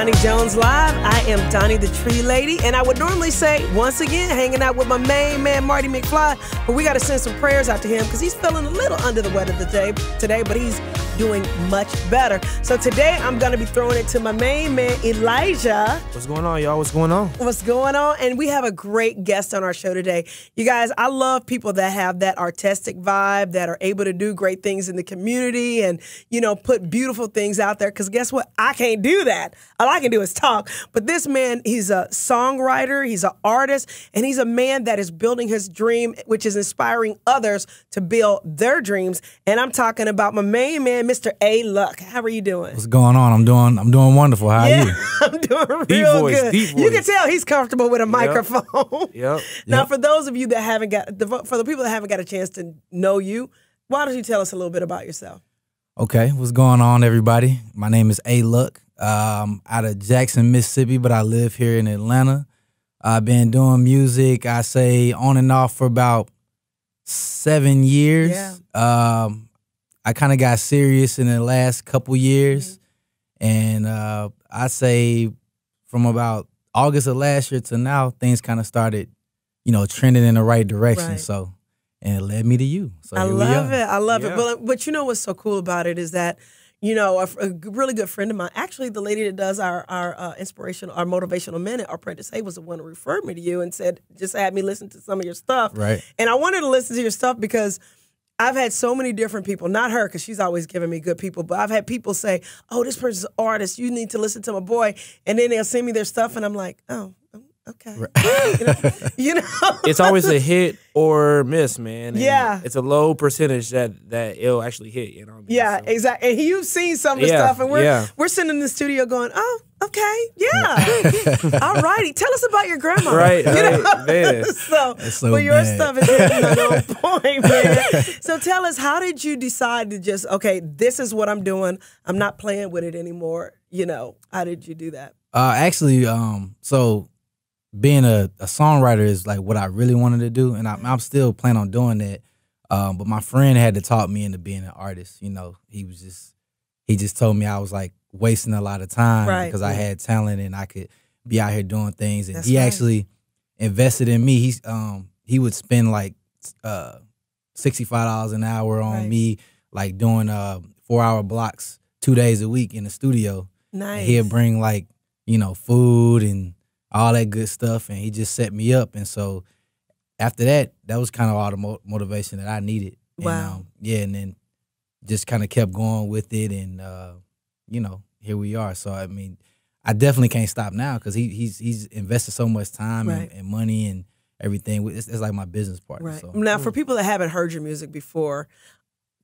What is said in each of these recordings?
Donnie Jones Live. I am Donnie the Tree Lady, and I would normally say, once again, hanging out with my main man, Marty McFly, but we got to send some prayers out to him because he's feeling a little under the weather today, but he's doing much better. So today, I'm going to be throwing it to my main man, Elijah. What's going on, y'all? What's going on? What's going on? And we have a great guest on our show today. You guys, I love people that have that artistic vibe, that are able to do great things in the community and, you know, put beautiful things out there. Because guess what? I can't do that. All I can do is talk. But this man, he's a songwriter, he's an artist, and he's a man that is building his dream, which is inspiring others to build their dreams. And I'm talking about my main man, Mr. A. Luck. How are you doing? What's going on? I'm doing wonderful. How are you? I'm doing real good. Deep voice. You can tell he's comfortable with a microphone. Yep. Now, for those of you that haven't got, for the people that haven't got a chance to know you, why don't you tell us a little bit about yourself? Okay, what's going on, everybody? My name is A. Luck. Out of Jackson, Mississippi, but I live here in Atlanta. I've been doing music, I say, on and off for about 7 years. Yeah. I kind of got serious in the last couple years, and I say from about August of last year to now, things kind of started, you know, trending in the right direction. Right. So, and it led me to you. So I here we love are. it. I love Yeah. it. But you know what's so cool about it is that, you know, a really good friend of mine, actually the lady that does our inspirational, our motivational minute, our Prentice Hay, was the one who referred me to you and said, just had me listen to some of your stuff. Right. And I wanted to listen to your stuff because I've had so many different people, not her, because she's always giving me good people, but I've had people say, oh, this person's an artist, you need to listen to my boy. And then they'll send me their stuff and I'm like, oh, okay. Right. You know? It's always a hit or miss, man. And Yeah. it's a low percentage that it'll actually hit, you know what I mean? Yeah, So- exactly. And you've seen some of the Yeah, stuff, and we're sitting in the studio going, "Oh, okay, yeah, all righty." Tell us about your grandma, Right, You know? right, man. So, so but your bad. stuff is hitting on point, man. So tell us, how did you decide to just, okay, this is what I'm doing. I'm not playing with it anymore. You know, how did you do that? Actually, so being a songwriter is like what I really wanted to do, and I'm still planning on doing that. But my friend had to talk me into being an artist. You know, he just told me I was like wasting a lot of time Right. because I had talent and I could be out here doing things. And That's he right. actually invested in me. He would spend like $65 an hour on Right. me, like doing 4-hour blocks 2 days a week in the studio. Nice. And he'd bring like, you know, food and all that good stuff, and he just set me up. And so after that, that was kind of all the motivation that I needed. Wow. And, yeah, and then just kind of kept going with it, and you know, here we are. So I mean, I definitely can't stop now because he's invested so much time Right. and money and everything. It's like my business partner. Right. So. Now, for people that haven't heard your music before,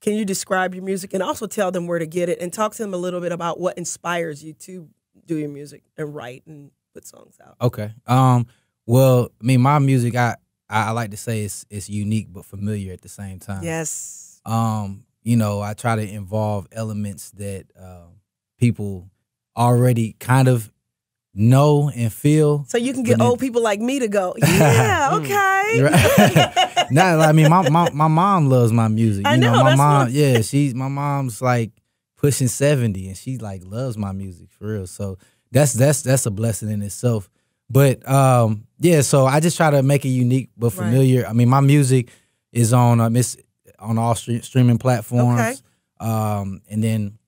can you describe your music and also tell them where to get it and talk to them a little bit about what inspires you to do your music and write and put songs out? Okay. Well, I mean, my music, I like to say it's unique but familiar at the same time. Yes. You know, I try to involve elements that people already kind of know and feel. So you can get But old people like me to go, yeah, okay. Right. Nah, I mean, my mom loves my music. I You know, my that's mom, what- yeah, my mom's like pushing 70, and she like loves my music for real. So that's a blessing in itself. But yeah, so I just try to make it unique but Right. familiar. I mean, my music is on it's on all streaming platforms. Okay. And then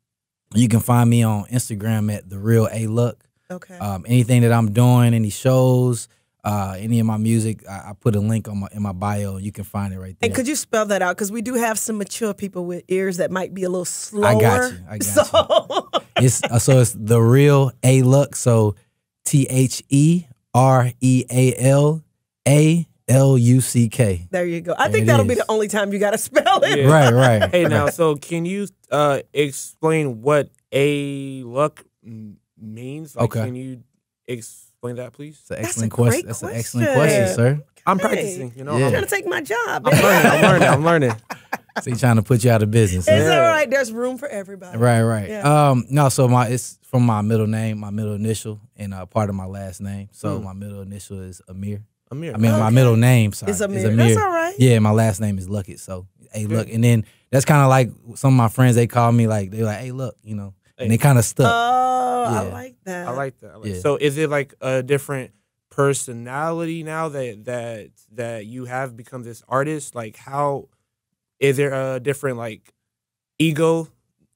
you can find me on Instagram at The Real A Luck. Okay. Anything that I'm doing, any shows, any of my music, I put a link in my bio. You can find it right there. And could you spell that out? Because we do have some mature people with ears that might be a little slower. I got you. I got so, It's it's The Real A Luck. So TheRealALuck. there you go. I There think it that'll be is. the only time you got to spell it. Yeah. Right. Hey, now, so can you explain what A luck means? Like, Okay. Can you explain that, please? That's an That's excellent a question. great That's an question. excellent question, sir. I'm Hey. practicing, you know. Yeah. I'm trying to take my job. I'm learning. So he's trying to put you out of business. It's huh? all right. There's room for everybody. Right. Yeah. No, so it's from my middle name, my middle initial, and part of my last name. So my middle initial is Amir. Amir. I mean, my Okay. middle name, sorry, It's Amir. is Amir. That's all right. Yeah, my last name is Luckett. So, hey, look. And then that's kind of like some of my friends, they call me like, they're like, hey, look, you know. and they kind of stuck. Oh, I Yeah. like that. I like that. Yeah. So is it like a different personality now that you have become this artist? Like, how is there a different like ego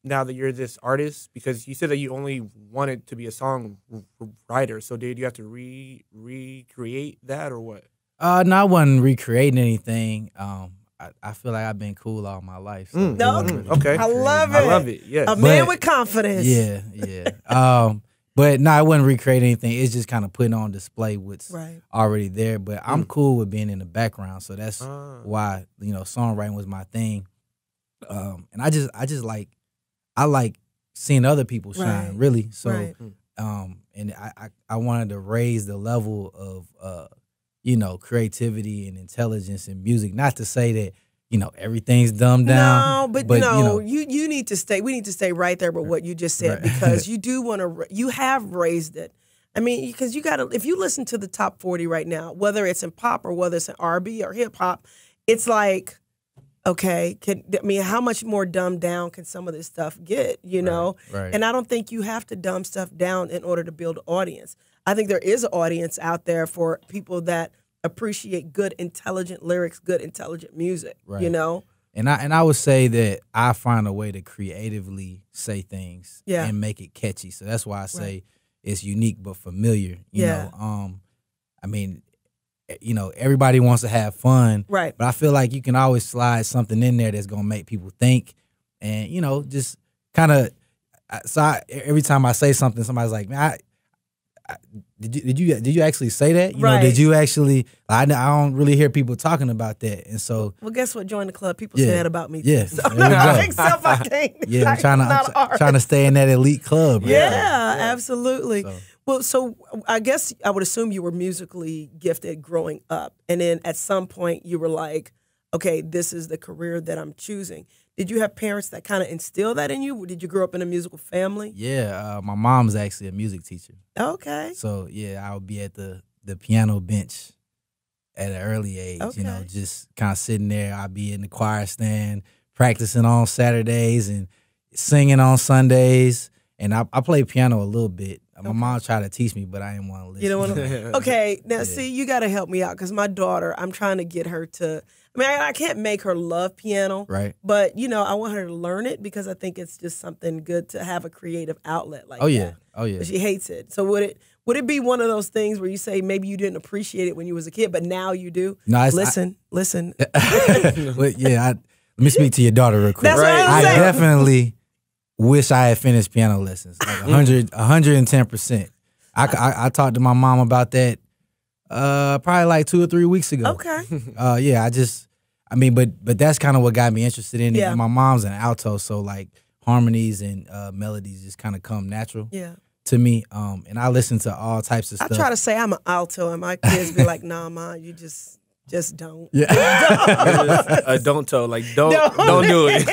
now that you're this artist? Because you said that you only wanted to be a songwriter. So did you have to recreate that or what? No, I wasn't recreating anything. I feel like I've been cool all my life. So No, okay. I love it. I love it. Yes. A man But- with confidence. Yeah, yeah. But no, I wouldn't recreate anything. It's just kind of putting on display what's Right. already there. But I'm cool with being in the background, so that's why songwriting was my thing. And I just like seeing other people shine, Right. really. So Right. and I wanted to raise the level of creativity and intelligence in music. Not to say that everything's dumbed down. No, but you need to stay. We need to stay right there with what you just said Right. because you do want to. You have raised it. I mean, because you got to. If you listen to the top 40 right now, whether it's in pop or whether it's in R&B or hip hop, it's like, okay, how much more dumbed down can some of this stuff get? You know, Right. and I don't think you have to dumb stuff down in order to build an audience. I think there is an audience out there for people that appreciate good, intelligent lyrics, good, intelligent music. Right. You know. And I would say that I find a way to creatively say things and make it catchy. So that's why I say it's unique but familiar. You know, I mean, everybody wants to have fun, Right. but I feel like you can always slide something in there that's gonna make people think, and just kind of. So every time I say something, somebody's like, "Man, did you actually say that? You know, did you actually? I don't really hear people talking about that, and so Well, guess what? Join the club. People say that about me. Yeah, Too. So, there we go. except I can't. Yeah, I'm trying to stay in that elite club. Right? Yeah, absolutely. So. Well, so I guess I would assume you were musically gifted growing up, and then at some point you were like, okay, this is the career that I'm choosing. Did you have parents that kind of instill that in you? Did you grow up in a musical family? Yeah, my mom's actually a music teacher. Okay. So yeah, I would be at the piano bench at an early age. Okay. Just kind of sitting there. I'd be in the choir stand practicing on Saturdays and singing on Sundays. And I played piano a little bit. My mom tried to teach me, but I didn't want to listen. You don't want to. Okay, now see, you got to help me out because my daughter, I'm trying to get her to. I mean, I can't make her love piano, Right. But I want her to learn it because I think it's just something good to have a creative outlet like Oh yeah, that. oh yeah. But she hates it. So would it be one of those things where you say maybe you didn't appreciate it when you was a kid, but now you do? No, listen. But yeah, let me speak to your daughter real quick. That's what I'm I saying. definitely wish I had finished piano lessons, like 110%. I talked to my mom about that probably like 2 or 3 weeks ago. Okay. Yeah, but that's kind of what got me interested in it. Yeah. And my mom's an alto, so like harmonies and melodies just kind of come natural Yeah. to me. And I listen to all types of I stuff. try to say I'm an alto, and my kids be like, "Nah, ma, you just don't." Yeah. Don't tell. Like don't do it.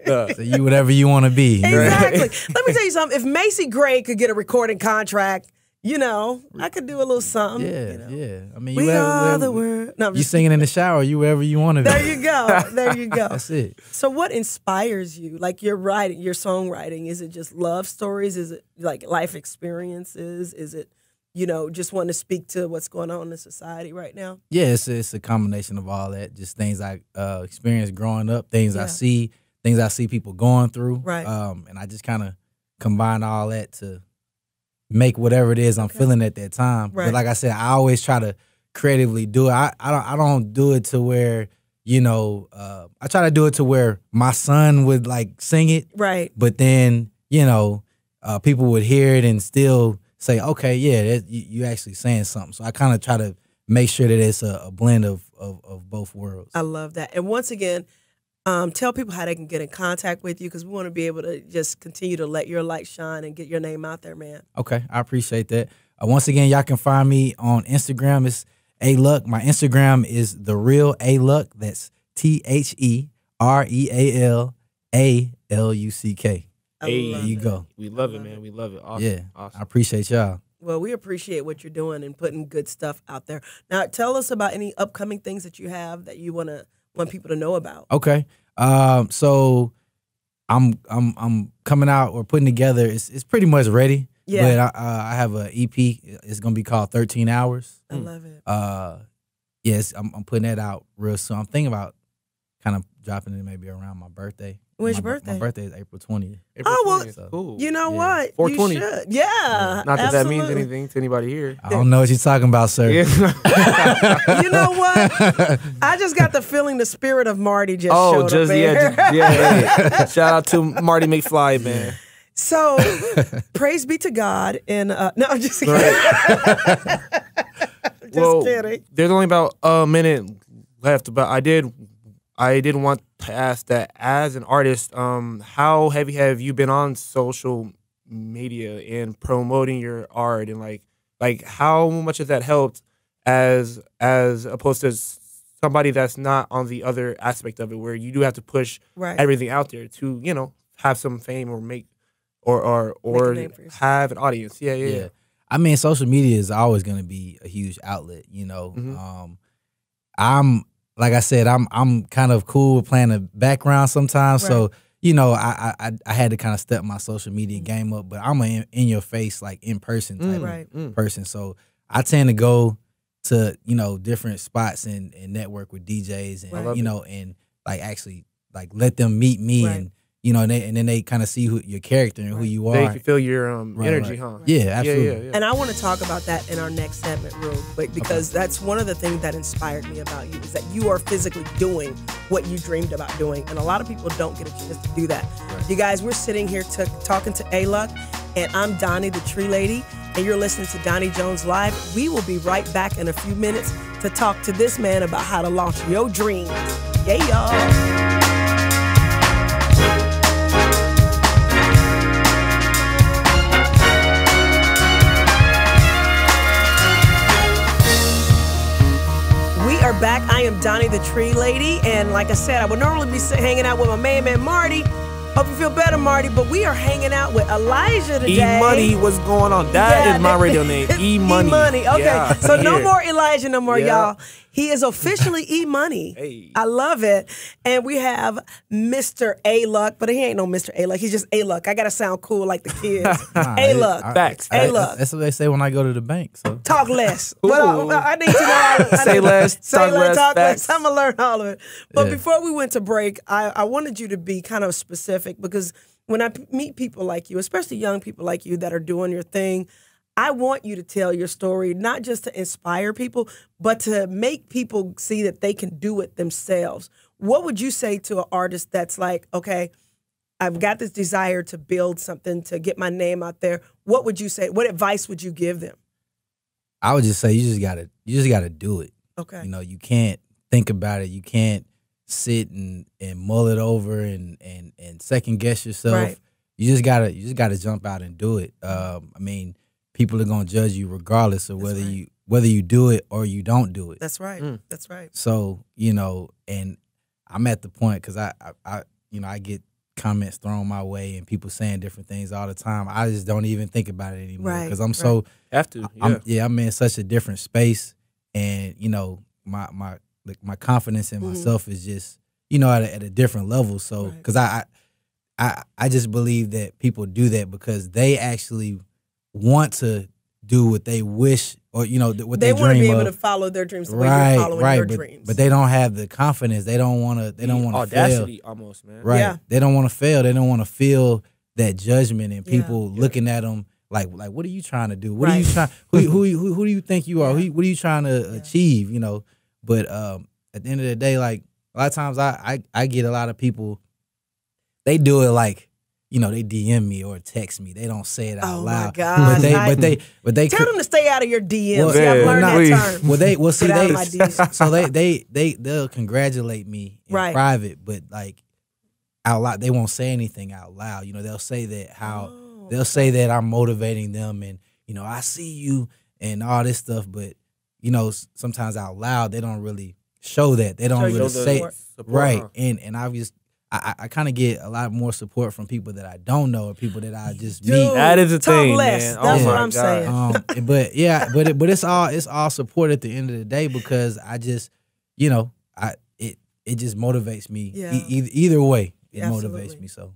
Don't. So you whatever you want to be. Exactly. Let me tell you something. If Macy Gray could get a recording contract, I could do a little something. Yeah, yeah. I mean, We are the wherever, world. No, I'm you just- singing in the shower, you wherever you want to be. There you go. There you go. That's it. So what inspires you? Like your writing, your songwriting, is it just love stories? Is it like life experiences? Is it, just wanting to speak to what's going on in society right now? Yeah, it's a combination of all that. Just things I experienced growing up, things I see people going through. Right. And I just kind of combine all that to make whatever it is I'm feeling at that time. Right. But like I said, I always try to creatively do it. I don't do it to where, I try to do it to where my son would like sing it. Right. But then, people would hear it and still say, okay, yeah, you actually saying something. So I kind of try to make sure that it's a blend of both worlds. I love that. And once again, tell people how they can get in contact with you because we want to be able to just continue to let your light shine and get your name out there, man. Okay, I appreciate that. Once again, y'all can find me on Instagram. It's A-Luck. My Instagram is The Real A-Luck. That's TheRealALuck. Hey, There you go. We love it, man. We love it. Awesome. Yeah, Awesome. I appreciate y'all. Well, we appreciate what you're doing and putting good stuff out there. Now, tell us about any upcoming things that you have that you want people to know about. Okay. So I'm coming out or putting together. It's pretty much ready. Yeah. But I have an EP. It's gonna be called 13 Hours. I love it. Yes, I'm putting that out real soon. I'm thinking about kind of dropping it maybe around my birthday. When's your birthday? My birthday is April 20th. Oh, well, So, cool. You know Yeah. what? 420. You should. Yeah. Not that that means absolutely. anything to anybody here. I don't know what you're talking about, sir. Yeah. You know what? I just got the feeling the spirit of Marty just Oh, showed just up here. yeah. Shout out to Marty McFly, man. So, praise be to God. And no, I'm just kidding. Just kidding. There's only about a minute left, but I did want to ask that as an artist, how heavy have you been on social media and promoting your art, and like how much has that helped as opposed to somebody that's not on the other aspect of it, where you do have to push Right. everything out there to have some fame or make or Make a name for yourself. have an audience. Yeah. I mean, social media is always going to be a huge outlet. Mhm. I'm like I said, I'm kind of cool with playing the background sometimes. So I had to kind of step my social media game up. But I'm an in your face, like in person type Right. of person. So I tend to go to different spots and network with DJs and Right. and like actually like let them meet me Right. and and then they kind of see your character and who Right. you They are. can feel your energy, right. huh? Yeah, absolutely. Yeah. And I want to talk about that in our next segment real quick, because that's one of the things that inspired me about you, is that you are physically doing what you dreamed about doing. And a lot of people don't get a chance to do that. Right. You guys, we're sitting here talking to A-Luck, and I'm Donnie the Tree Lady, and you're listening to Donnie Jones Live. We will be right back in a few minutes to talk to this man about how to launch your dreams. Yeah, y'all. We are back. I am Donnie the Tree Lady, and like I said, I would normally be hanging out with my main man Marty. Hope you feel better, Marty, but we are hanging out with Elijah today. E-Money, what's going on? That is my radio name, E-Money. E-Money, okay. Yeah. So no Yeah. more Elijah no more, Yeah. y'all. He is officially E-Money. Hey. I love it. And we have Mr. A-Luck, but he ain't no Mr. A-Luck. He's just A-Luck. I got to sound cool like the kids. Nah, A-Luck. Facts. A-Luck. That's what they say when I go to the bank. So Talk less. Ooh. But I need to know. Say less, talk less, talk less. facts. I'm going to learn all of it. But Yeah. before we went to break, I wanted you to be kind of specific, because when I meet people like you, especially young people like you that are doing your thing, I want you to tell your story, not just to inspire people, but to make people see that they can do it themselves. What would you say to an artist that's like, okay, I've got this desire to build something, to get my name out there? What would you say? What advice would you give them? I would just say you just gotta do it. Okay. You can't think about it. You can't sit and mull it over and second guess yourself. Right. You just gotta jump out and do it. I mean, people are gonna judge you regardless of That's whether you do it or you don't do it. That's right. Mm. That's right. So and I'm at the point, because I get comments thrown my way and people saying different things all the time. I just don't even think about it anymore, Right, because I'm right. so Have to. Yeah. I'm in such a different space, and my confidence in myself is just at a different level. So Right. because I just believe that people do that because they actually want to do what they wish, or what They they want to dream be able of. to follow their dreams the way you're following your dreams. But they don't have the confidence. They don't want to. They don't want to fail. Audacity, almost, man. Right. Yeah. They don't want to fail. They don't want to feel that judgment and Yeah. people looking at them like, what are you trying to do? What are Right. you trying? Who do you think you are? Yeah. What are you trying to achieve? But at the end of the day, like a lot of times, I get a lot of people. They do it like, they DM me or text me. They don't say it out Oh, my loud. God. But they Tell them to stay out of your DMs. Well, See, I've yeah, learned please. that term. see Get out of they my DMs. so they'll congratulate me in Right. private, but like out loud they won't say anything out loud. They'll say that Oh. they'll say that I'm motivating them and I see you and all this stuff, but sometimes out loud they don't really show that. They don't Show you really the say support. right. Huh? And I kind of get a lot more support from people that I don't know or people that I just Dude, meet. That is a talk thing, less. man. That's Oh what my I'm God. saying. But it's all support at the end of the day, because I just it just motivates me. Yeah. Either way, it Absolutely. motivates me. So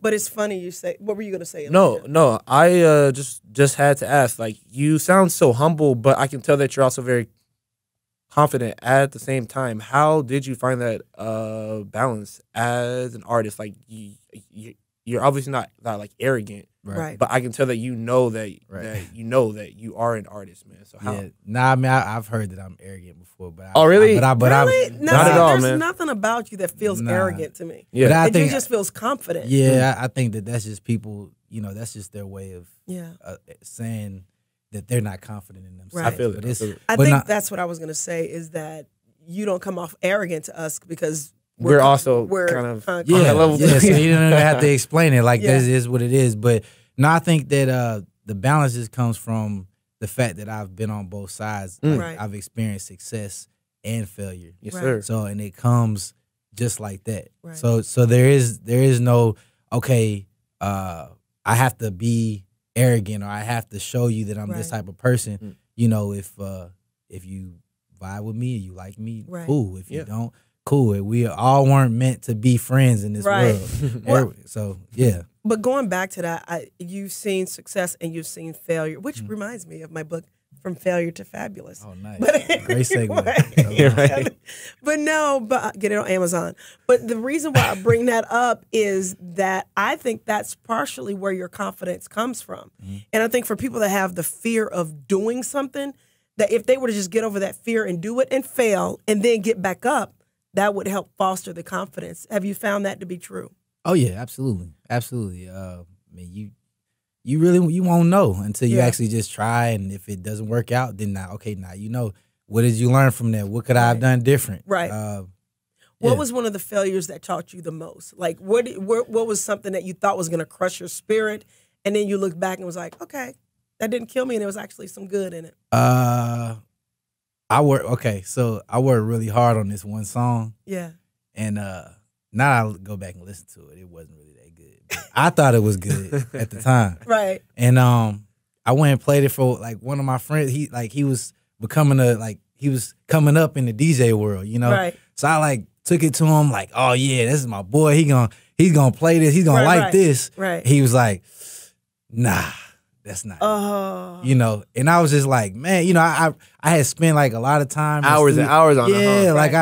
But it's funny you say. What were you gonna say? No, Elijah? no. I just had to ask. Like, you sound so humble, but I can tell that you're also very confident at the same time. How did you find that balance as an artist? Like, you're obviously not like arrogant, Right. but I can tell that you know that Right. that you know that you are an artist, man. So how? Yeah. Nah, I mean, I've heard that I'm arrogant before, but Oh, really? Really? No, Not at all, there's man. nothing about you that feels Nah. arrogant to me. Yeah. But I It think just feels confident. Yeah, I think that's just people. That's just their way of Yeah. saying that they're not confident in themselves. Right. I feel it. But I it's, feel it. I but think not- that's what I was gonna say is that you don't come off arrogant to us because We're also we're kind of on yeah, that level yeah. too. So you don't even have to explain it. Like Yeah. this is what it is. But no, I think that the balance just comes from the fact that I've been on both sides. Like, Right. I've experienced success and failure. Yes, Right. sir. So and it comes just like that. Right. So there is no okay. I have to be arrogant or I have to show you that I'm this Right. type of person. Mm. If you vibe with me, you like me, Right. cool. If you Yeah. don't, cool. We all weren't meant to be friends in this Right. world. Well- So yeah, But going back to that, you've seen success and you've seen failure, which Mm. reminds me of my book, From Failure to Fabulous. oh nice, But great segue. anyway. Yeah, right. But no, but get it on Amazon. But the reason why I bring that up is that I think that's partially where your confidence comes from. Mm-hmm. And I think for people that have the fear of doing something, that if they were to just get over that fear and do it and fail and then get back up, that would help foster the confidence. Have you found that to be true? Oh yeah, absolutely, absolutely. I mean, you really won't know until you Yeah. actually just try, and if it doesn't work out, then now you know what did you learn from that? What could I have Right. done different? Right. Yeah. What was one of the failures that taught you the most? Like, what was something that you thought was going to crush your spirit, and then you look back and was like, okay, that didn't kill me, and there was actually some good in it. I worked really hard on this one song, Yeah. and now I go back and listen to it. It wasn't really that good. But I thought it was good at the time, Right. and I went and played it for like one of my friends. He was coming up in the DJ world, Right. So I like took it to him like, oh yeah, this is my boy. He's gonna play this. He's gonna Right, like right, this. right. He was like, nah, that's not. Oh. And I was just like, man, I had spent like a lot of time, in Hours and studio- hours on it, yeah, huh? like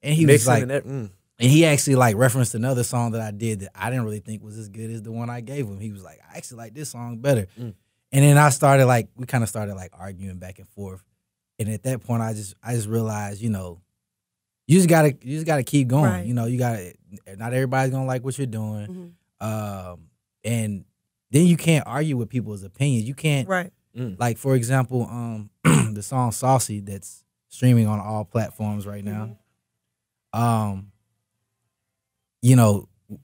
and he was Mixing like, and that. Mm. and he actually like referenced another song that I did that I didn't really think was as good as the one I gave him. He was like, I actually like this song better. Mm. And then we kind of started like arguing back and forth. And at that point, I just realized, you just gotta keep going. Right. Not everybody's gonna like what you're doing. Mhm. And then you can't argue with people's opinions. You can't, Right. like, for example, the song Saucy that's streaming on all platforms right now.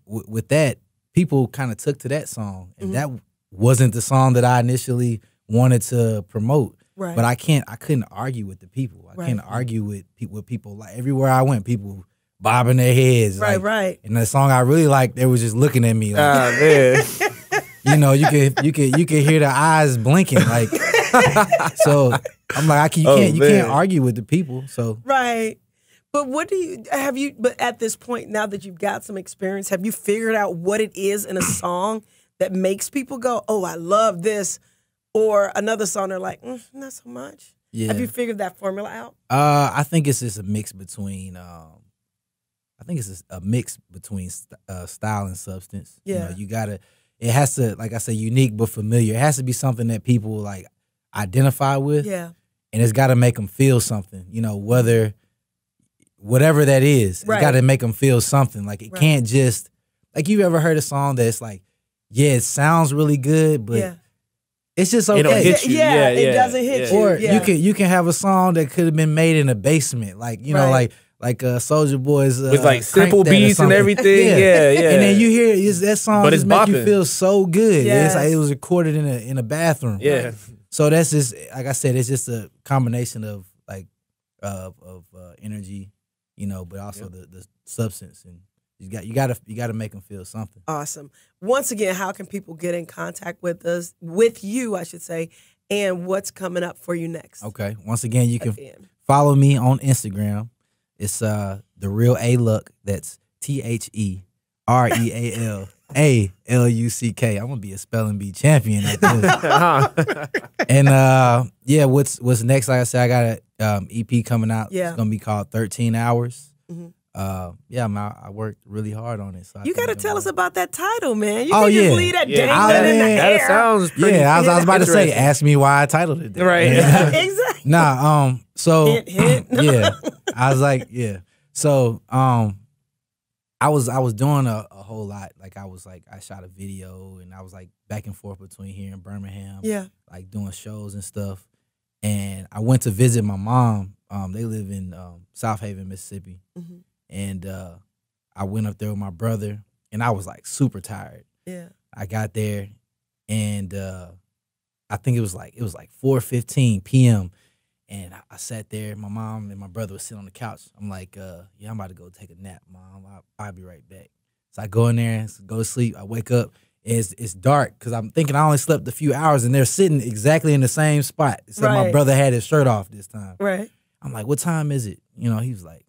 With that, people kind of took to that song, and that wasn't the song that I initially wanted to promote. Right. But I couldn't argue with the people. I Right. couldn't argue with people. Like everywhere I went, people bobbing their heads. Right, like, right. And the song I really liked, they was just looking at me like, Man. you could hear the eyes blinking. Like, so I'm like, you can't man. argue with the people. So Right. But but at this point, now that you've got some experience, have you figured out what it is in a song that makes people go, oh, I love this? Or another song, they're like, not so much. yeah, Have you figured that formula out? I think it's just a mix between style and substance. Yeah. It has to, like I said, unique but familiar. It has to be something that people like identify with. Yeah. And it's got to make them feel something, whatever that is. It's Right. got to make them feel something. Like it Right. can't just, like, you've ever heard a song that's like, yeah, it sounds really good, but Yeah. it's just It don't okay. hit you. Yeah, Yeah, it yeah, doesn't hit yeah. you. Or yeah. you can have a song that could have been made in a basement, like Right. like Soulja Boy's With like Crank simple That or beats and something. everything. Yeah, yeah. And then you hear that song But just it's make you bopping. feel so good. Yes. It's like it was recorded in a bathroom. Yeah. So that's just, like I said, it's just a combination of like of energy, but also the substance, and you got to make them feel something. Awesome. Once again, how can people get in contact with you, I should say, and what's coming up for you next? Okay. Once again, you can Again. follow me on Instagram. It's The Real A Luck. That's TheReal ALUCK. I'm gonna be a spelling bee champion at this. Uh-huh. And yeah, what's next? Like I said, I got a EP coming out. Yeah. It's gonna be called 13 Hours. Mhm. Yeah, I worked really hard on it. So You got to tell us about that title, man. You Oh, can just yeah. leave that Yeah, dangling in the that air. sounds pretty. Yeah, I was about to say, interesting. ask me why I titled it that. Right. Exactly. Nah, so Hint, hint. yeah, I was like, yeah. So I was doing a whole lot. Like I shot a video and I was like back and forth between here and Birmingham. Yeah. Like doing shows and stuff. And I went to visit my mom. They live in South Haven, Mississippi. Mhm. And I went up there with my brother, and I was like super tired. Yeah. I got there, and I think it was like 4:15 p.m. And I sat there. My mom and my brother was sitting on the couch. I'm like, yeah, I'm about to go take a nap, Mom. I'll be right back. So I go in there and go to sleep. I wake up. And it's dark because I'm thinking I only slept a few hours, and they're sitting exactly in the same spot. So my Right. brother had his shirt off this time. Right. I'm like, what time is it? You know, he was like,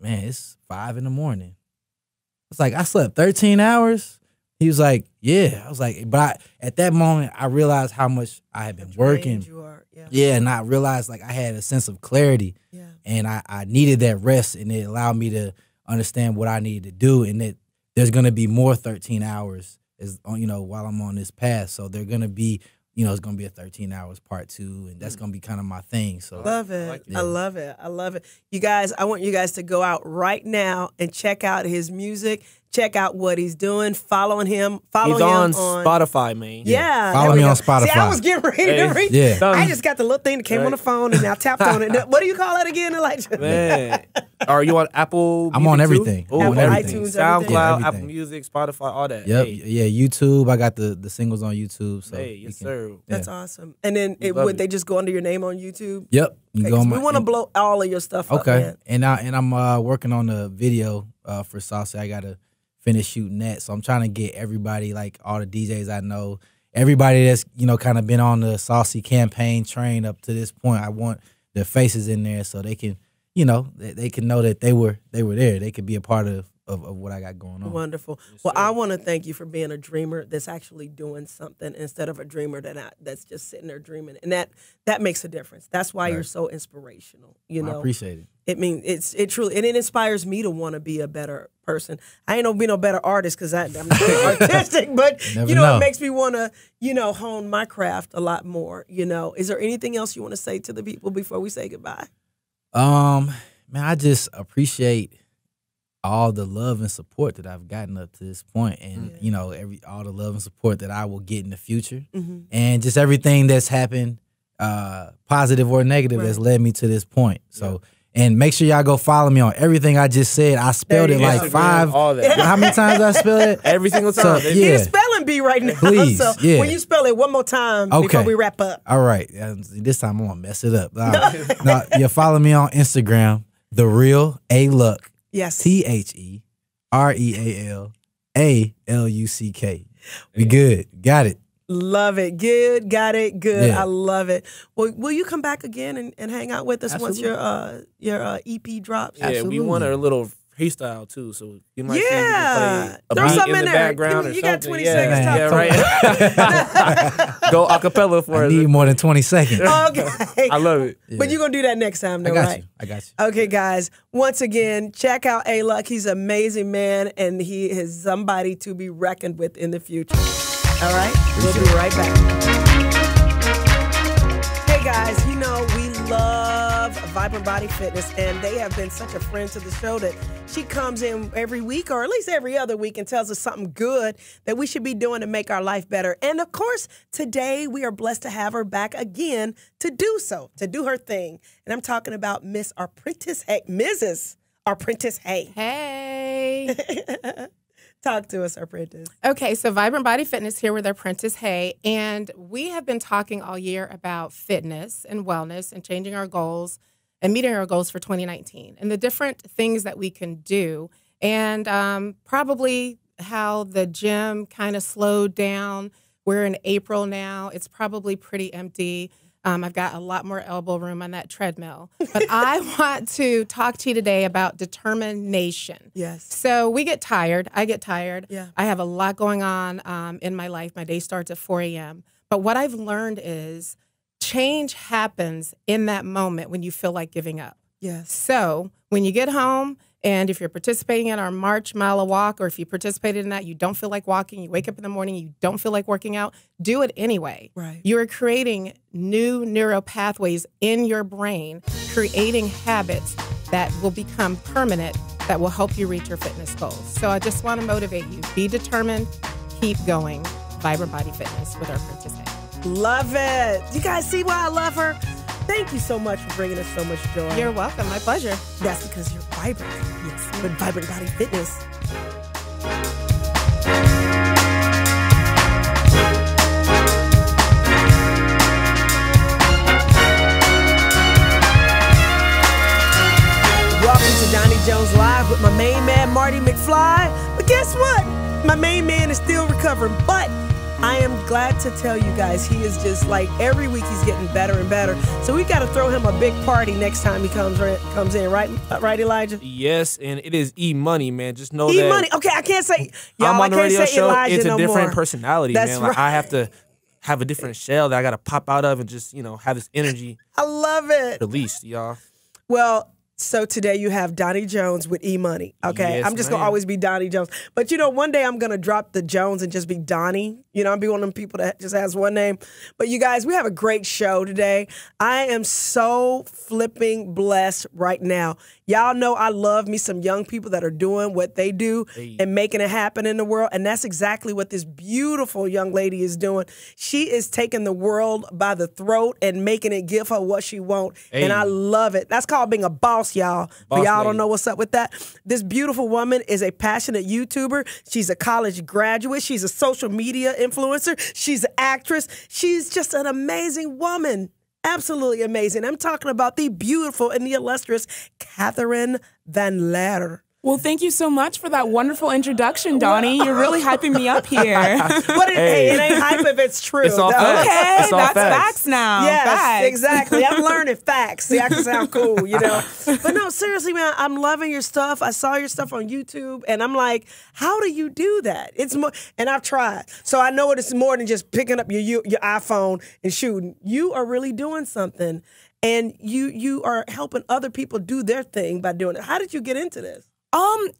man, it's 5 in the morning. I was like, I slept 13 hours? He was like, yeah. I was like, but at that moment, I realized how much I had been working. Drained you are. Yeah. Yeah, and I realized like I had a sense of clarity, Yeah. and I needed that rest, and it allowed me to understand what I needed to do, and that there's going to be more 13 hours while I'm on this path. So they're going to be, it's going to be a 13 hours part 2, and that's going to be kind of my thing. So Love it. like it. I love it. I love it. You guys, I want you guys to go out right now and check out his music. Check out what he's doing. Following him. Follow He's him on Spotify, man. Yeah. Follow there we me go. on Spotify. See, I was getting ready to Hey. read. Yeah. I just got the little thing that came on the phone and I tapped on it. What do you call it again, Elijah? Man, are you on Apple? I'm on Music too? everything. Oh, I'm on everything. iTunes, SoundCloud, everything. Yeah, Apple everything. Music, Spotify, all that. Yep, Hey, yeah, YouTube. I got the singles on YouTube. So hey, you yes, can- sir. That's awesome. And then love would it. they just go under your name on YouTube? Yep, you Okay, go 'cause on we my- want to blow all of your stuff up, Okay, man. and I'm working on a video for Saucy. I gotta finish shooting that, so I'm trying to get everybody, like all the DJs I know, everybody that's kind of been on the Saucy campaign train up to this point. I want their faces in there so they can they can know that they were there. They could be a part of what I got going on. Wonderful. Well, I want to thank you for being a dreamer that's actually doing something instead of a dreamer that's just sitting there dreaming, and that makes a difference. That's why you're so inspirational. I appreciate it. It means it truly, and it inspires me to want to be a better person. I ain't gonna be no better artist because I'm not artistic, but Never it know. makes me want to hone my craft a lot more. Is there anything else you want to say to the people before we say goodbye? Man, I just appreciate all the love and support that I've gotten up to this point, and all the love and support that I will get in the future, and just everything that's happened, positive or negative, that's led me to this point. So, and make sure y'all go follow me on everything I just said. I spelled There it you like go. 5. All that. How many times I spelled it? Every single So, time. yeah. Need a spelling bee right now. Please, So yeah. when you spell it one more time before Okay. we wrap up. All right, this time I'm gonna mess it up. No, you follow me on Instagram, The Real A Luck. Yes. TheRealALuck. We good. Got it. Love it. Good. Got it. Good. Yeah. I love it. Well, will you come back again and hang out with us once Absolutely. your EP drops? Yeah, we Absolutely. want a little freestyle too, so you might see if we Yeah. can play a Throw beat something in in the there. background or You got something. 20 yeah, seconds. yeah, right. Go acapella for I us. need more than 20 seconds. Okay. I love it. But you're going to do that next time, though, I got right? you. I got you. Okay, guys. Once again, check out A Luck. He's an amazing man, and he is somebody to be reckoned with in the future. All right? We'll be right back. Hey, guys. We love Vibrant Body Fitness, and they have been such a friend to the show that she comes in every week, or at least every other week, and tells us something good that we should be doing to make our life better. And, of course, today we are blessed to have her back again to do so, to do her thing. And I'm talking about Mrs. Arprentice Hay. Hey. Talk to us, Arprentice. Okay, so Vibrant Body Fitness here with Apprentice Hay, and we have been talking all year about fitness and wellness and changing our goals and meeting our goals for 2019 and the different things that we can do, and probably how the gym kind of slowed down. We're in April now. It's probably pretty empty. I've got a lot more elbow room on that treadmill. But I want to talk to you today about determination. Yes. So we get tired. I get tired. Yeah. I have a lot going on in my life. My day starts at 4 a.m. But what I've learned is change happens in that moment when you feel like giving up. Yes. So when you get home, and if you're participating in our March Mile Walk, or if you participated in that, you don't feel like walking, you wake up in the morning, you don't feel like working out, do it anyway. Right. You're creating new neural pathways in your brain, creating habits that will become permanent, that will help you reach your fitness goals. So I just want to motivate you. Be determined, keep going. Vibrant Body Fitness with our Princess Hay. Love it. You guys see why I love her? Thank you so much for bringing us so much joy. You're welcome. My pleasure. That's because you're vibrant. Yes, with Vibrant Body Fitness. Welcome to Donnie Jones Live with my main man, Marty McFly. But guess what? My main man is still recovering, but I am glad to tell you guys he is just like every week he's getting better and better. So we got to throw him a big party next time he comes in, right? Right, Elijah? Yes, and it is E-Money, man. Just know that E-Money. Okay, I can't say y'all. I'm on the radio show. Elijah it's a no different more. personality, That's man. Like, right. I have to have a different shell that I got to pop out of and just, have this energy I love it. released, y'all. Well, so today you have Donnie Jones with E-Money, okay? Yes, I'm just going to ma'am. always be Donnie Jones. But, one day I'm going to drop the Jones and just be Donnie. I'll be one of them people that just has one name. But you guys, we have a great show today. I am so flipping blessed right now. Y'all know I love me some young people that are doing what they do and making it happen in the world. And that's exactly what this beautiful young lady is doing. She is taking the world by the throat and making it give her what she wants. And I love it. That's called being a boss, y'all. But Boss y'all lady. don't know what's up with that. This beautiful woman is a passionate YouTuber. She's a college graduate. She's a social media influencer. She's an actress. She's just an amazing woman. Absolutely amazing. I'm talking about the beautiful and the illustrious Katherine Van Lare. Well, thank you so much for that wonderful introduction, Donnie. You're really hyping me up here. Hey, it ain't hype if it's true. It's all though. facts. Okay, It's all that's facts. facts now. Yes, Facts. exactly. I'm learning facts. See, I can sound cool, But no, seriously, man, I'm loving your stuff. I saw your stuff on YouTube, and I'm like, how do you do that? It's more, and I've tried. So I know it's more than just picking up your iPhone and shooting. You are really doing something, and you are helping other people do their thing by doing it. How did you get into this?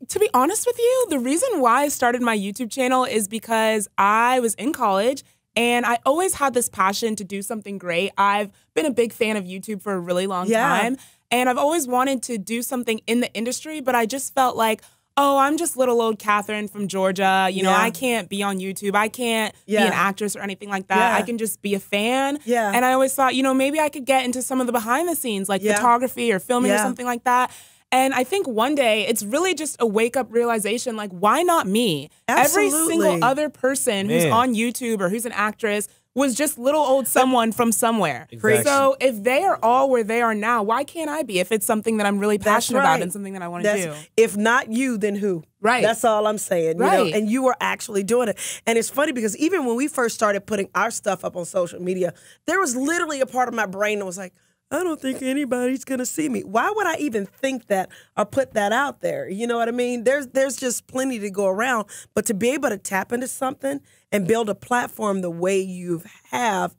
To be honest with you, the reason why I started my YouTube channel is because I was in college and I always had this passion to do something great. I've been a big fan of YouTube for a really long time, and I've always wanted to do something in the industry, but I just felt like, oh, I'm just little old Katherine from Georgia. I can't be on YouTube. I can't be an actress or anything like that. Yeah. I can just be a fan. Yeah. And I always thought, maybe I could get into some of the behind the scenes, like photography or filming or something like that. And I think one day it's really just a wake-up realization, like, why not me? Absolutely. Every single other person who's on YouTube or who's an actress was just little old someone from somewhere. Exactly. So if they are all where they are now, why can't I be if it's something that I'm really passionate right. about and something that I want to do? If not you, then who? Right. That's all I'm saying. Right. And you are actually doing it. And it's funny because even when we first started putting our stuff up on social media, there was literally a part of my brain that was like, I don't think anybody's going to see me. Why would I even think that or put that out there? You know what I mean? There's just plenty to go around. But to be able to tap into something and build a platform the way you have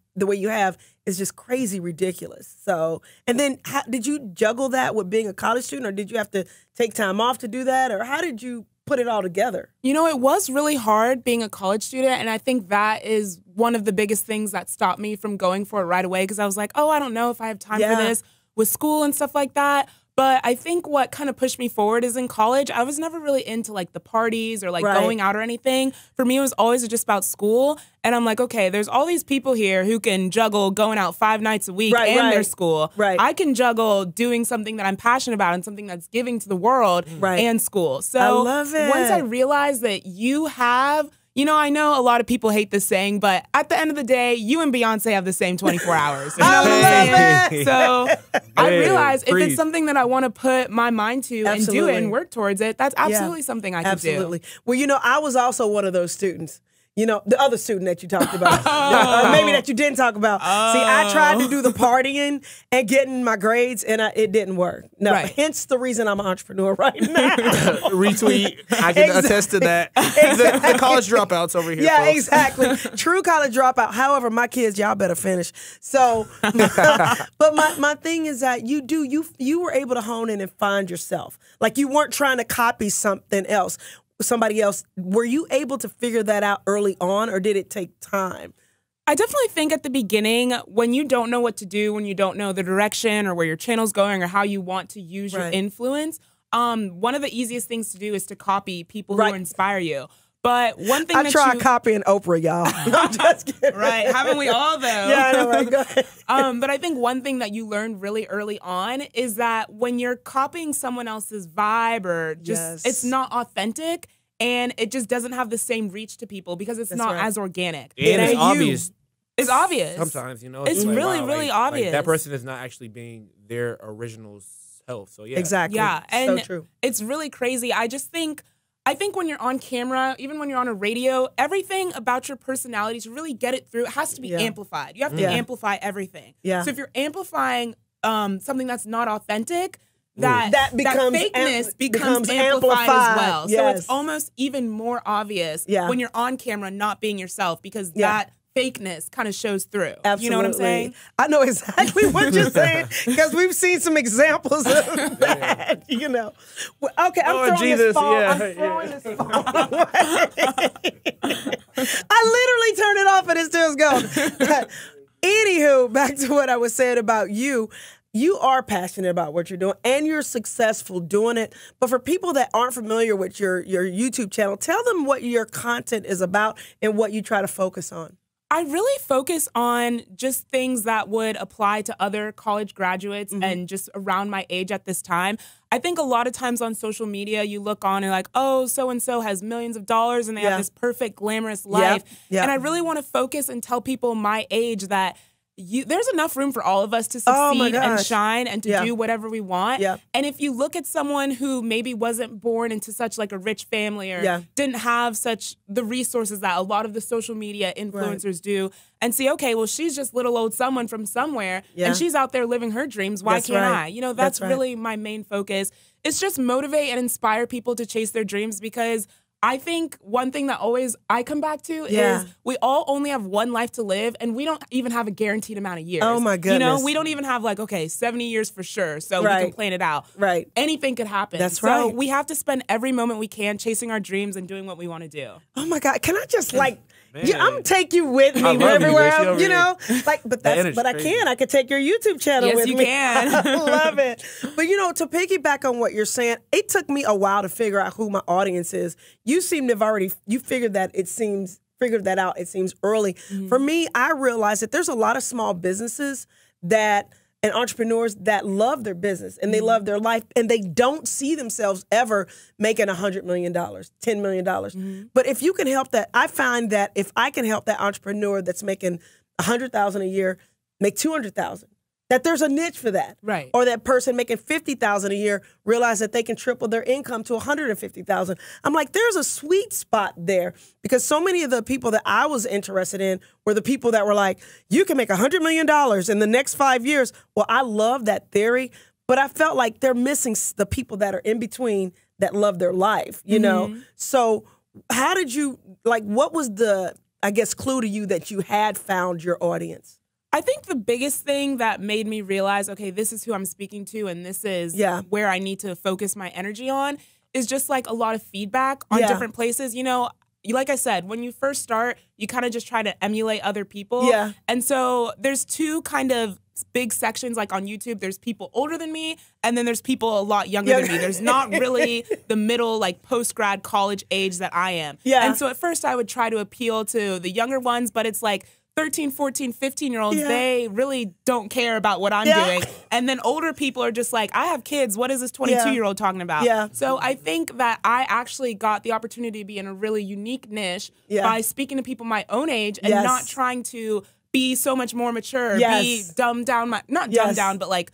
is just crazy ridiculous. So, and then did you juggle that with being a college student, or did you have to take time off to do that? Or how did you put it all together? It was really hard being a college student, and I think that is one of the biggest things that stopped me from going for it right away, because I was like, oh, I don't know if I have time for this with school and stuff like that. But I think what kind of pushed me forward is in college, I was never really into like the parties or like going out or anything. For me, it was always just about school. And I'm like, okay, there's all these people here who can juggle going out 5 nights a week and their school. Right. I can juggle doing something that I'm passionate about and something that's giving to the world and school. So I love it. Once I realized that you have... I know a lot of people hate this saying, but at the end of the day, you and Beyonce have the same 24 hours. You know what I'm saying? So I realized if it's something that I want to put my mind to and do it and work towards it, that's absolutely something I can do. Well, I was also one of those students. You know, the other student that you talked about, or maybe that you didn't talk about. See, I tried to do the partying and getting my grades, and it didn't work. No, hence the reason I'm an entrepreneur right now. Retweet. I can attest to that. The college dropouts over here. Yeah, folks. exactly. True college dropout. However, my kids, y'all better finish. So, but my thing is that you were able to hone in and find yourself. Like you weren't trying to copy something else. Somebody else. Were you able to figure that out early on, or did it take time? I definitely think at the beginning, when you don't know what to do, when you don't know the direction or where your channel's going or how you want to use your influence, one of the easiest things to do is to copy people who inspire you. But one thing I tried copying Oprah, y'all. I'm just kidding. Right. Haven't we all, though? Yeah, I know, right? Go ahead. But I think one thing that you learn really early on is that when you're copying someone else's vibe or just it's not authentic and it just doesn't have the same reach to people because it's not as organic. And it's obvious. It's obvious. Sometimes, you know. It's like, really, wow, really obvious. Like, that person is not actually being their original self. So, yeah. Exactly. Yeah. And so true. It's really crazy. I think when you're on camera, even when you're on a radio, everything about your personality to really get it through, it has to be amplified. You have to amplify everything. Yeah. So if you're amplifying something that's not authentic, that fakeness becomes amplified as well. Yes. So it's almost even more obvious when you're on camera not being yourself because that fakeness kind of shows through. Absolutely. You know what I'm saying? I know exactly what you're saying because we've seen some examples of that, you know. Well, okay, I'm throwing this phone. I'm throwing this phone away. I literally turned it off and it still's going. Anywho, back to what I was saying about you. You are passionate about what you're doing and you're successful doing it. But for people that aren't familiar with your YouTube channel, tell them what your content is about and what you try to focus on. I really focus on just things that would apply to other college graduates and just around my age at this time. I think a lot of times on social media, you look on and like, oh, so-and-so has millions of dollars and they have this perfect, glamorous life. And I really want to focus and tell people my age that there's enough room for all of us to succeed and shine and to do whatever we want. And if you look at someone who maybe wasn't born into such like a rich family or didn't have such the resources that a lot of the social media influencers do and see, okay, well, she's just little old someone from somewhere and she's out there living her dreams. Why can't I? You know, that's really my main focus. It's just motivate and inspire people to chase their dreams because I think one thing that always I come back to is we all only have one life to live and we don't even have a guaranteed amount of years. Oh my goodness. You know, we don't even have like, okay, 70 years for sure. So we can plan it out. Right. Anything could happen. That's right. So we have to spend every moment we can chasing our dreams and doing what we want to do. Oh my God. Can I just like, I'm gonna take you with me everywhere, you know? Like, but I could take your YouTube channel with me. Yes, you can. I love it. But you know, to piggyback on what you're saying, it took me a while to figure out who my audience is. You seem to have figured that out, it seems early. For me, I realized that there's a lot of small businesses and entrepreneurs that love their business and they love their life and they don't see themselves ever making $100 million, $10 million. But if you can help that, I find that if I can help that entrepreneur that's making $100,000 a year make $200,000, that there's a niche for that. Right. Or that person making $50,000 a year realize that they can triple their income to $150,000. I'm like, there's a sweet spot there because so many of the people that I was interested in were the people that were like, you can make $100 million in the next 5 years. Well, I love that theory, but I felt like they're missing the people that are in between that love their life, you know? So how did you, like, what was the, I guess, clue to you that you had found your audience? I think the biggest thing that made me realize, okay, this is who I'm speaking to and this is where I need to focus my energy on is just like a lot of feedback on different places. You know, like I said, when you first start, you kind of just try to emulate other people. And so there's two kind of big sections like on YouTube. There's people older than me and then there's people a lot younger than me. There's not really the middle like post-grad college age that I am. And so at first I would try to appeal to the younger ones, but it's like 13, 14, 15-year-olds, they really don't care about what I'm doing. And then older people are just like, I have kids. What is this 22-year-old talking about? So I think that I actually got the opportunity to be in a really unique niche by speaking to people my own age and not trying to be so much more mature, be dumbed down, not dumbed down, but like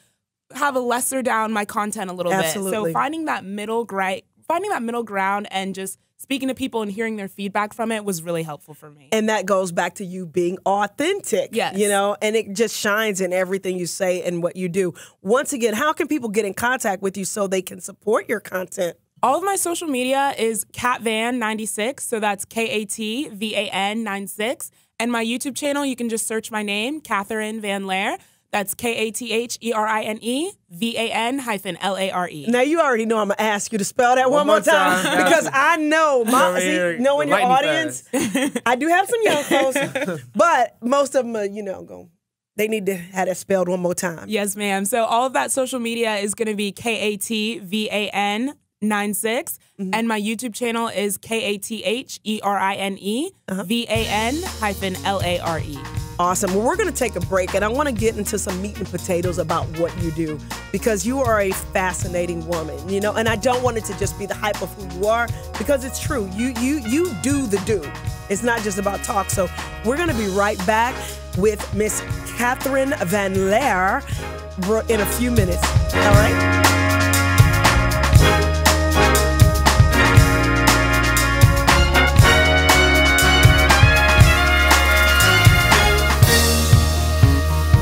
have a lesser down my content a little bit. So finding that middle ground and just speaking to people and hearing their feedback from it was really helpful for me. And that goes back to you being authentic, Yes. you know, and it just shines in everything you say and what you do. Once again, how can people get in contact with you so they can support your content? All of my social media is KatVan96, so that's KATVAN 96. And my YouTube channel, you can just search my name, Katherine Van Lare. That's KATHERINEVAN-LARE. Now, you already know I'm going to ask you to spell that one more time because I know, knowing your audience, I do have some young folks, but most of them are, you know, they need to have that spelled one more time. Yes, ma'am. So all of that social media is going to be KATVAN 96, and my YouTube channel is KATHERINEVAN-LARE. Awesome. Well, we're going to take a break, and I want to get into some meat and potatoes about what you do because you are a fascinating woman, you know, and I don't want it to just be the hype of who you are because it's true. You do the do. It's not just about talk. So we're going to be right back with Miss Katherine Van Lare in a few minutes. All right?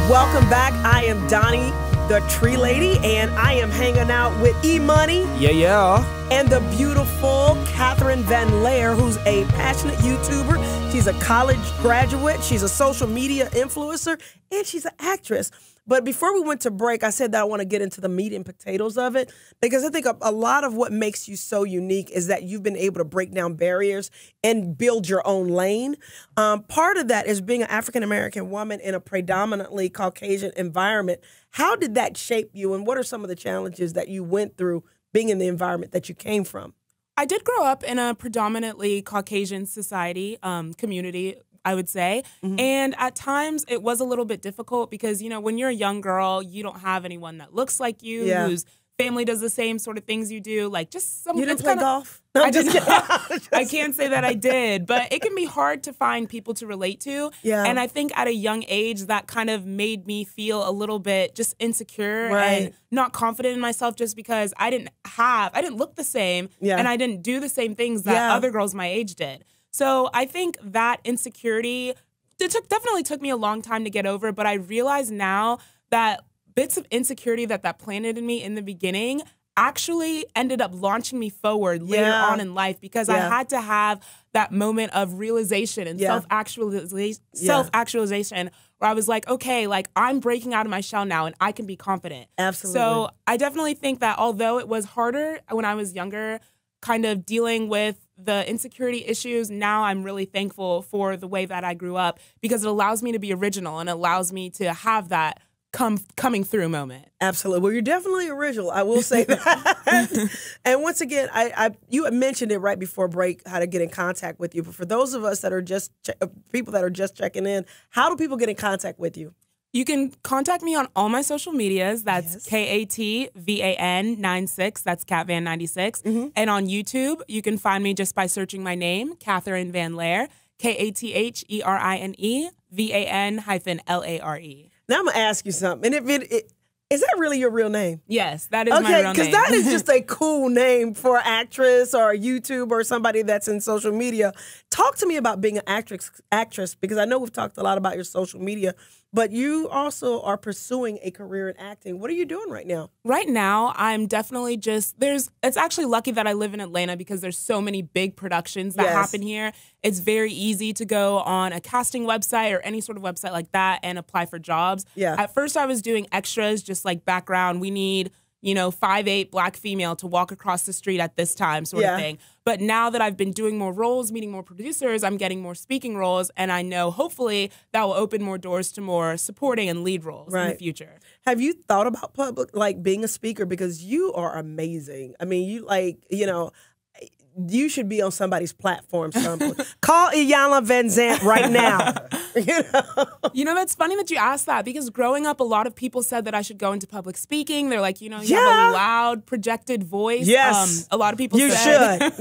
Welcome back. I am Donnie, the Tree Lady, and I am hanging out with E-Money. Yeah. And the beautiful Katherine Van Lare, who's a passionate YouTuber. She's a college graduate. She's a social media influencer, and she's an actress. But before we went to break, I said that I want to get into the meat and potatoes of it because I think a lot of what makes you so unique is that you've been able to break down barriers and build your own lane. Part of that is being an African-American woman in a predominantly Caucasian environment. How did that shape you, and what are some of the challenges that you went through being in the environment that you came from? I did grow up in a predominantly Caucasian society, community, I would say. And at times it was a little bit difficult because, you know, when you're a young girl, you don't have anyone that looks like you, whose family does the same sort of things you do. Like just some. You didn't play golf? No, I didn't. I can't say that I did, but it can be hard to find people to relate to. Yeah. And I think at a young age, that kind of made me feel a little bit just insecure and not confident in myself just because I didn't look the same and I didn't do the same things that other girls my age did. So I think that insecurity, definitely took me a long time to get over, but I realize now that bits of insecurity that planted in me in the beginning actually ended up launching me forward later on in life because I had to have that moment of realization and self-actualization where I was like, okay, like I'm breaking out of my shell now and I can be confident. Absolutely. So I definitely think that although it was harder when I was younger, kind of dealing with the insecurity issues, now I'm really thankful for the way that I grew up because it allows me to be original and allows me to have that coming through moment. Absolutely. Well, you're definitely original. I will say that. And once again, you had mentioned it right before break, how to get in contact with you. But for those of us that are just people that are just checking in, how do people get in contact with you? You can contact me on all my social medias. That's KATVAN96. That's KatVan96. And on YouTube, you can find me just by searching my name, Katherine Van Lare, KATHERINEVAN-LARE. Now I'm going to ask you something. And is that really your real name? Yes, that is my real name. Because that is just a cool name for an actress or a YouTuber or somebody that's in social media. Talk to me about being an actress because I know we've talked a lot about your social media, but you also are pursuing a career in acting. What are you doing right now? Right now, I'm definitely it's actually lucky that I live in Atlanta because there's so many big productions that happen here. It's very easy to go on a casting website or any sort of website like that and apply for jobs. Yeah. At first, I was doing extras, just like background. We need, 5'8" Black female to walk across the street at this time sort of thing. But now that I've been doing more roles, meeting more producers, I'm getting more speaking roles, and I know hopefully that will open more doors to more supporting and lead roles in the future. Have you thought about being a speaker? Because you are amazing. I mean, you should be on somebody's platform someplace. Call Iyanla Vanzant right now. That's funny that you asked that because growing up, a lot of people said that I should go into public speaking. They're like, you have a loud, projected voice. Yes. A lot of people said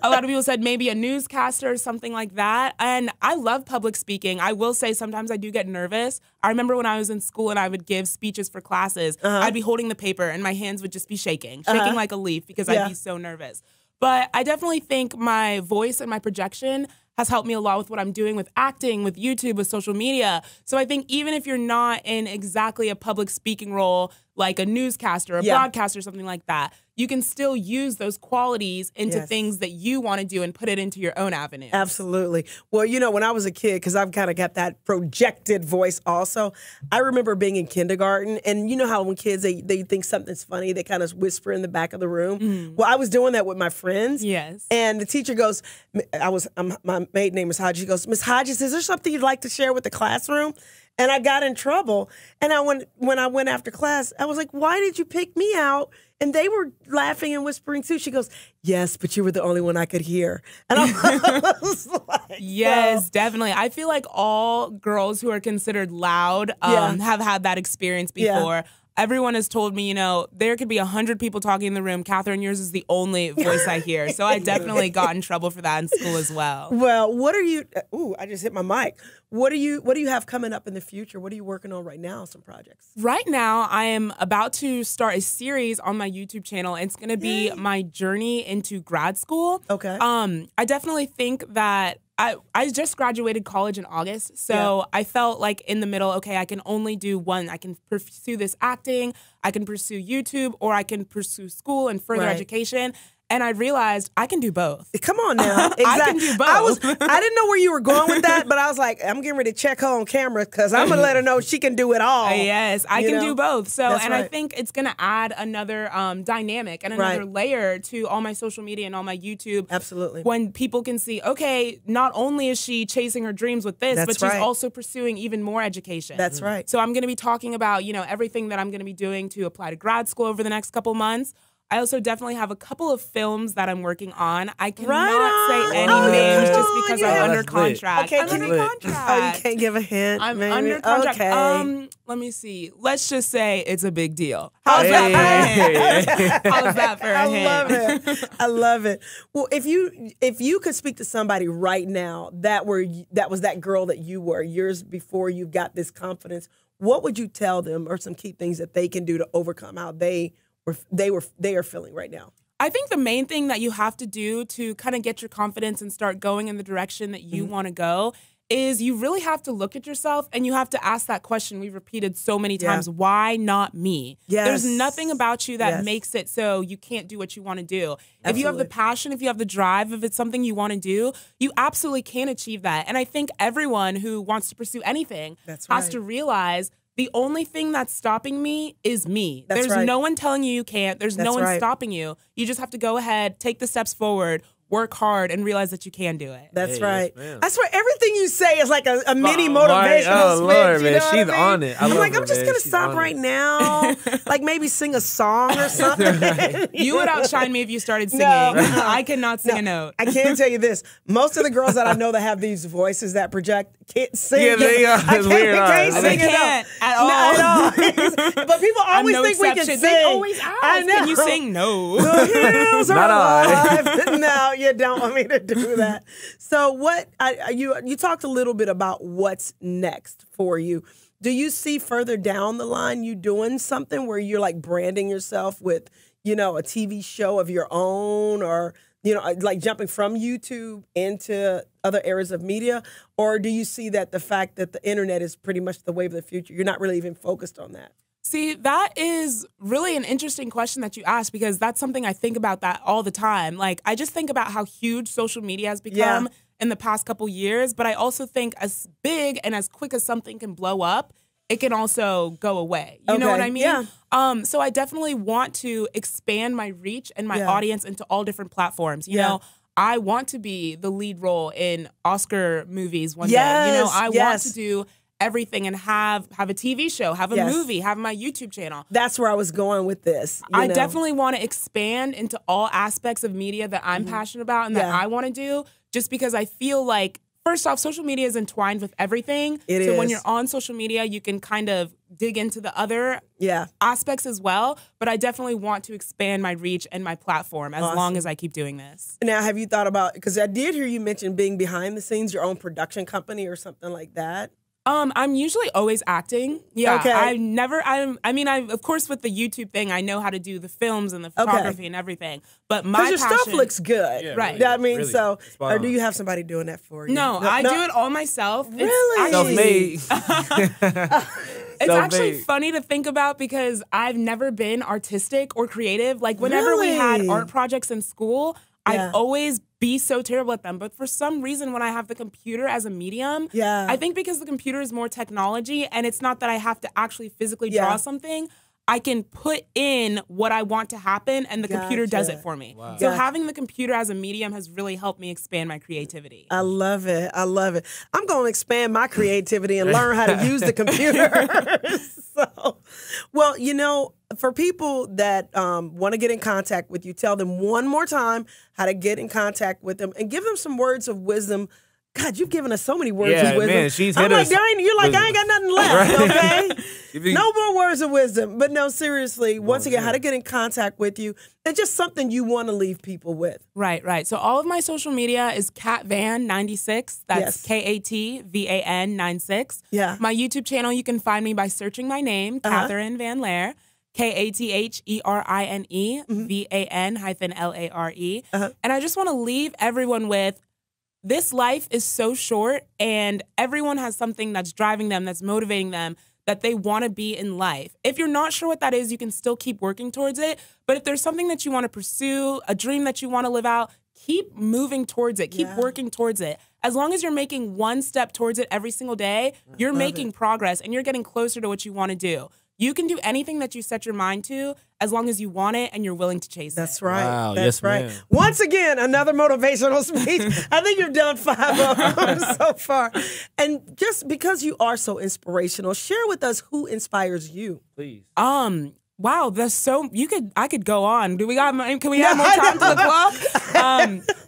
a lot of people said maybe a newscaster or something like that. And I love public speaking. I will say sometimes I do get nervous. I remember when I was in school and I would give speeches for classes, I'd be holding the paper and my hands would just be shaking like a leaf because I'd be so nervous. But I definitely think my voice and my projection has helped me a lot with what I'm doing with acting, with YouTube, with social media. So I think even if you're not in exactly a public speaking role, like a newscaster, a broadcaster, something like that, you can still use those qualities into things that you want to do and put it into your own avenue. Absolutely. Well, you know, when I was a kid, because I've kind of got that projected voice also, I remember being in kindergarten, and you know how when kids, they think something's funny, they kind of whisper in the back of the room. Well, I was doing that with my friends. Yes. And the teacher goes, my maiden name is Hodges. She goes, Miss Hodges, is there something you'd like to share with the classroom? And I got in trouble. And when I went after class, I was like, why did you pick me out? And they were laughing and whispering too. She goes, yes, but you were the only one I could hear. And I was like, yes, definitely. I feel like all girls who are considered loud have had that experience before. Yeah. Everyone has told me, you know, there could be 100 people talking in the room. Katherine, yours is the only voice I hear. So I definitely got in trouble for that in school as well. Well, what are you? Ooh, I just hit my mic. What do you have coming up in the future? What are you working on right now? Some projects. Right now, I am about to start a series on my YouTube channel. It's going to be my journey into grad school. Okay. I definitely think that I just graduated college in August, so I felt like in the middle, okay, I can only do one. I can pursue this acting, I can pursue YouTube, or I can pursue school and further education. And I realized I can do both. Come on now. Exactly. I can do both. I didn't know where you were going with that, but I was like, I'm getting ready to check her on camera because I'm going to let her know she can do it all. Yes, I can do both. So, I think it's going to add another dynamic and another layer to all my social media and all my YouTube. Absolutely. When people can see, okay, not only is she chasing her dreams with this, but she's also pursuing even more education. That's right. So I'm going to be talking about, you know, everything that I'm going to be doing to apply to grad school over the next couple months. I also definitely have a couple of films that I'm working on. I cannot say any names just because I'm under contract. Okay, I'm under contract. Oh, you can't give a hint? I'm maybe? under contract. Okay. Let me see. Let's just say it's a big deal. How's that for a hint? How's that for a hint? I love it. I love it. Well, if you could speak to somebody right now that was that girl that you were years before you got this confidence, what would you tell them, or some key things that they can do to overcome how they are feeling right now? I think the main thing that you have to do to kind of get your confidence and start going in the direction that you want to go is you really have to look at yourself and you have to ask that question we've repeated so many times, why not me? Yes. There's nothing about you that makes it so you can't do what you want to do. Absolutely. If you have the passion, if you have the drive, if it's something you want to do, you absolutely can achieve that. And I think everyone who wants to pursue anything has to realize the only thing that's stopping me is me. There's no one telling you can't. There's no one stopping you. You just have to go ahead, take the steps forward, work hard, and realize that you can do it. That's right. Yes, I swear, everything you say is like a mini motivational speech. Lord, man, you know she's on it. I'm like, I'm just going to stop right now. Like maybe sing a song or something. You would outshine me if you started singing. I cannot sing a note. I can tell you this. Most of the girls that I know that have these voices that project can't sing. Yeah, they are. Can't sing it at all. But people always think we can sing. They always ask, can you sing? No. The hills are Not alive. No, you don't want me to do that. So you talked a little bit about what's next for you. Do you see further down the line you doing something where you're like branding yourself with, you know, a TV show of your own, or, you know, like jumping from YouTube into other areas of media? Or do you see that the fact that the internet is pretty much the wave of the future, you're not really even focused on that? See, that is really an interesting question that you asked, because that's something I think about that all the time. Like, I just think about how huge social media has become in the past couple years, but I also think as big and as quick as something can blow up, it can also go away. You know what I mean? Yeah. So I definitely want to expand my reach and my audience into all different platforms. You know, I want to be the lead role in Oscar movies one day. You know, I want to do everything and have a TV show, have a movie, have my YouTube channel. That's where I was going with this. I definitely want to expand into all aspects of media that I'm passionate about and that I want to do, just because I feel like, first off, social media is entwined with everything. So when you're on social media, you can kind of dig into the other aspects as well. But I definitely want to expand my reach and my platform as long as I keep doing this. Now, have you thought about, because I did hear you mention being behind the scenes, your own production company or something like that? I'm usually always acting. Yeah. Okay. Of course, with the YouTube thing, I know how to do the films and the photography and everything. But my Because your passion, stuff looks good. Yeah, right. I mean, really, so, spot or on. do you have somebody doing that for you? No, I do it all myself. Really? It's actually funny to think about because I've never been artistic or creative. Like whenever we had art projects in school, I'd always be so terrible at them. But for some reason, when I have the computer as a medium, I think because the computer is more technology and it's not that I have to actually physically draw something, I can put in what I want to happen and the computer does it for me. Wow. So having the computer as a medium has really helped me expand my creativity. I love it. I love it. I'm going to expand my creativity and learn how to use the computer. So, well, you know, for people that want to get in contact with you, tell them one more time how to get in contact with them and give them some words of wisdom. God, you've given us so many words of wisdom. Man, she's I'm hit like, us. you're like, I ain't got nothing left, okay? No. No more words of wisdom. But no, seriously, once again, how to get in contact with you and just something you want to leave people with. Right. So all of my social media is KatVan96. That's KATVAN 96. Yeah. My YouTube channel, you can find me by searching my name, Katherine Van Lare. KATHERINE VAN-LARE. And I just want to leave everyone with, this life is so short and everyone has something that's driving them, that's motivating them, that they want to be in life. If you're not sure what that is, you can still keep working towards it. But if there's something that you want to pursue, a dream that you want to live out, keep moving towards it. Keep working towards it. As long as you're making one step towards it every single day, you're making progress and you're getting closer to what you want to do. You can do anything that you set your mind to as long as you want it and you're willing to chase it. That's right. Wow, That's yes, right. ma'am. Once again, another motivational speech. I think you've done 5 of them so far. And just because you are so inspirational, share with us who inspires you. Please. Wow, that's so I could go on. Can we have more time to the clock?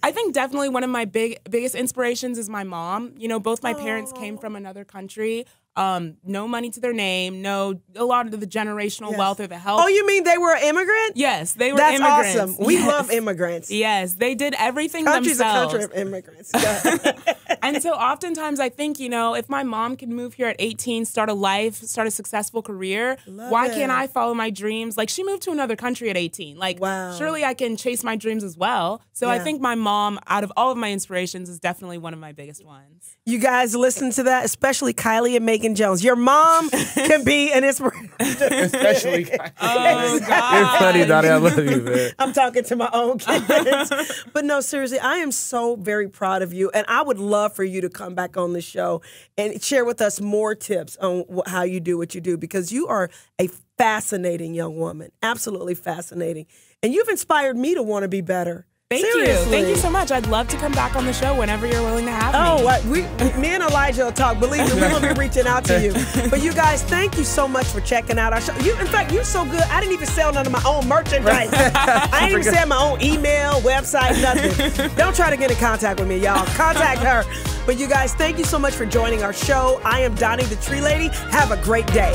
I think definitely one of my biggest inspirations is my mom. You know, both my parents came from another country. No money to their name, a lot of the generational wealth or the health. Oh, you mean they were an immigrant? Yes, they were That's immigrants. awesome. We love immigrants. Yes, they did everything Country's themselves. a country of immigrants. And so oftentimes I think, you know, if my mom can move here at 18, start a life, start a successful career, why can't I follow my dreams? Like, she moved to another country at 18. Like, surely I can chase my dreams as well. So I think my mom, out of all of my inspirations, is definitely one of my biggest ones. You guys listen to that, especially Kylie and Megan Jones. Your mom can be an inspiration. Especially. Oh, God. You're funny, Dottie. I love you, man. I'm talking to my own kids. But no, seriously, I am so very proud of you. And I would love for you to come back on the show and share with us more tips on how you do what you do, because you are a fascinating young woman. Absolutely fascinating. And you've inspired me to want to be better. Thank Seriously. you. Thank you so much. I'd love to come back on the show whenever you're willing to have me. Me and Elijah will talk. Believe me, we're going to be reaching out to you. But you guys, thank you so much for checking out our show. In fact, you're so good, I didn't even sell none of my own merchandise. I didn't even sell my own email, website, nothing. Don't try to get in contact with me, y'all. Contact her. But you guys, thank you so much for joining our show. I am Donnie the Tree Lady. Have a great day.